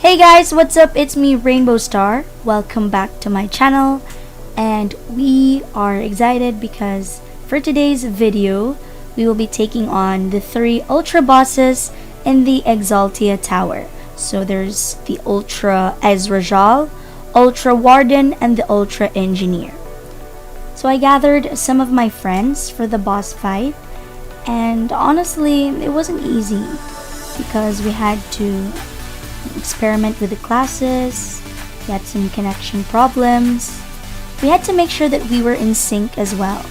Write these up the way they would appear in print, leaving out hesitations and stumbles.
Hey guys, what's up? It's me, Rainbow Star. Welcome back to my channel, and we are excited because for today's video, we will be taking on the 3 Ultra bosses in the Exaltia Tower. So there's the Ultra Ezrajal, Ultra Warden, and the Ultra Engineer. So I gathered some of my friends for the boss fight, and honestly, it wasn't easy because we had to experiment with the classes, we had some connection problems, we had to make sure that we were in sync as well.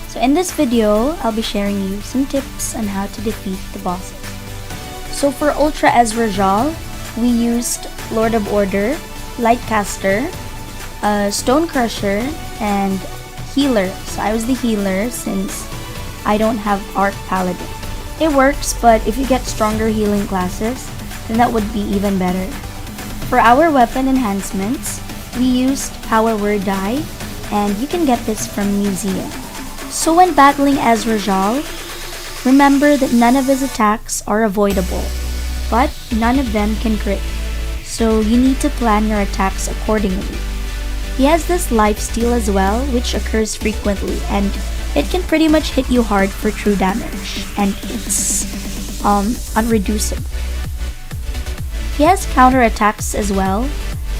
So in this video, I'll be sharing you some tips on how to defeat the bosses. So for Ultra Ezrajal, we used Lord of Order, Lightcaster, Stone Crusher, and Healer. So I was the healer since I don't have Arc Paladin. It works, but if you get stronger healing classes, then that would be even better. For our weapon enhancements, we used Power Word Die, and you can get this from Museum. So when battling Ezrajal, remember that none of his attacks are avoidable, but none of them can crit. So you need to plan your attacks accordingly. He has this lifesteal as well, which occurs frequently, and it can pretty much hit you hard for true damage, and it's unreducible. He has counter attacks as well,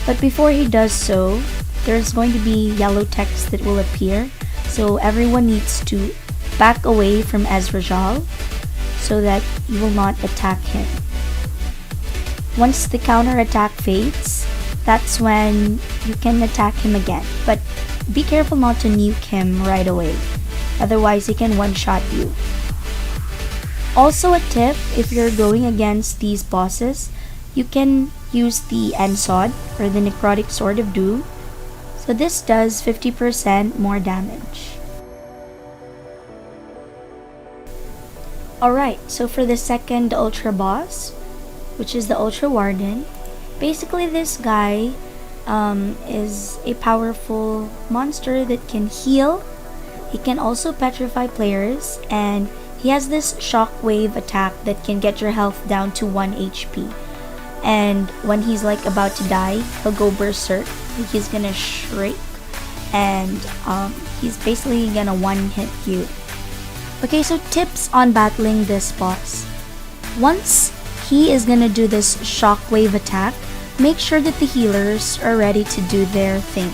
but before he does so, there's going to be yellow text that will appear, so everyone needs to back away from Ezrajal so that you will not attack him. Once the counter attack fades, that's when you can attack him again, but be careful not to nuke him right away, otherwise he can one-shot you. Also a tip, if you're going against these bosses, you can use the Ensword or the Necrotic Sword of Doom. So this does 50% more damage. Alright, so for the second Ultra boss, which is the Ultra Warden, basically this guy is a powerful monster that can heal. He can also petrify players, and he has this shockwave attack that can get your health down to 1 HP. And when he's like about to die, he'll go berserk. He's gonna shriek, and he's basically gonna one-hit you. Okay, so tips on battling this boss. Once he is gonna do this shockwave attack, make sure that the healers are ready to do their thing.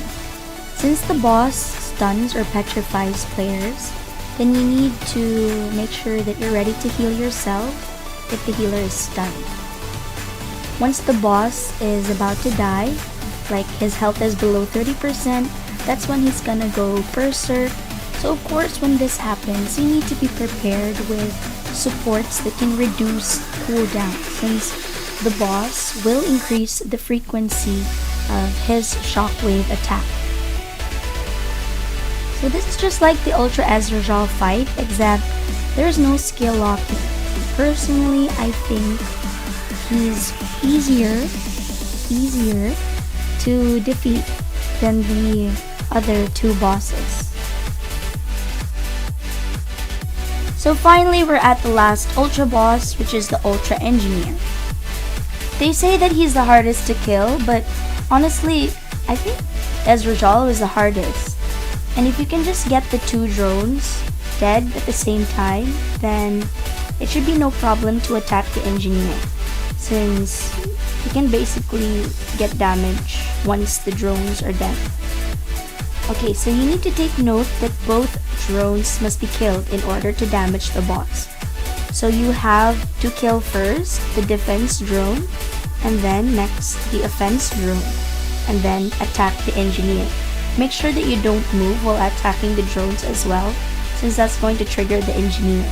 Since the boss stuns or petrifies players, then you need to make sure that you're ready to heal yourself if the healer is stunned. Once the boss is about to die, like his health is below 30%, that's when he's gonna go berserk. So of course when this happens, you need to be prepared with supports that can reduce cooldown, since the boss will increase the frequency of his shockwave attack. So this is just like the Ultra Ezrajal fight, except there's no skill locking. Personally, I think he's easier to defeat than the other 2 bosses. So finally, we're at the last Ultra boss, which is the Ultra Engineer. They say that he's the hardest to kill, but honestly, I think Ezrajal is the hardest. And if you can just get the 2 drones dead at the same time, then it should be no problem to attack the Engineer, since you can basically get damage once the drones are dead. Okay, so you need to take note that both drones must be killed in order to damage the boss. So you have to kill first the defense drone, and then next the offense drone, and then attack the Engineer. Make sure that you don't move while attacking the drones as well, since that's going to trigger the Engineer.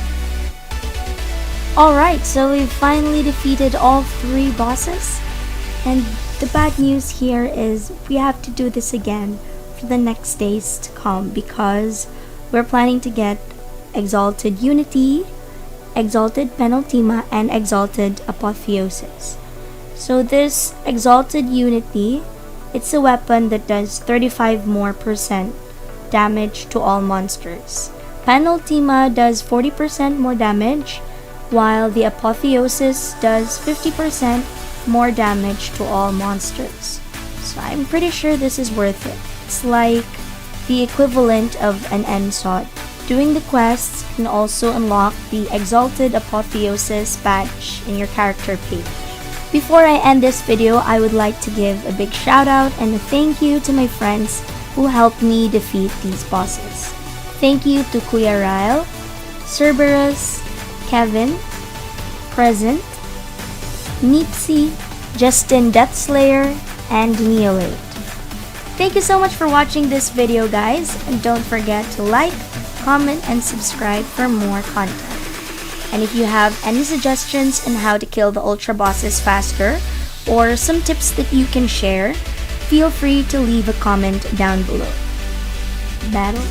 Alright, so we've finally defeated all 3 bosses, and the bad news here is we have to do this again for the next days to come, because we're planning to get Exalted Unity, Exalted Penultima, and Exalted Apotheosis. So this Exalted Unity, it's a weapon that does 35% more damage to all monsters. Penultima does 40% more damage, while the Apotheosis does 50% more damage to all monsters. So I'm pretty sure this is worth it. It's like the equivalent of an NSOT. Doing the quests can also unlock the Exalted Apotheosis badge in your character page. Before I end this video, I would like to give a big shout out and a thank you to my friends who helped me defeat these bosses. Thank you to Kuya Ryle, Cerberus, Keven, Prznt, Meepsie, Justin Deathslayer, and Nyolate. Thank you so much for watching this video, guys, and don't forget to like, comment, and subscribe for more content. And if you have any suggestions on how to kill the ultra bosses faster, or some tips that you can share, feel free to leave a comment down below. Battle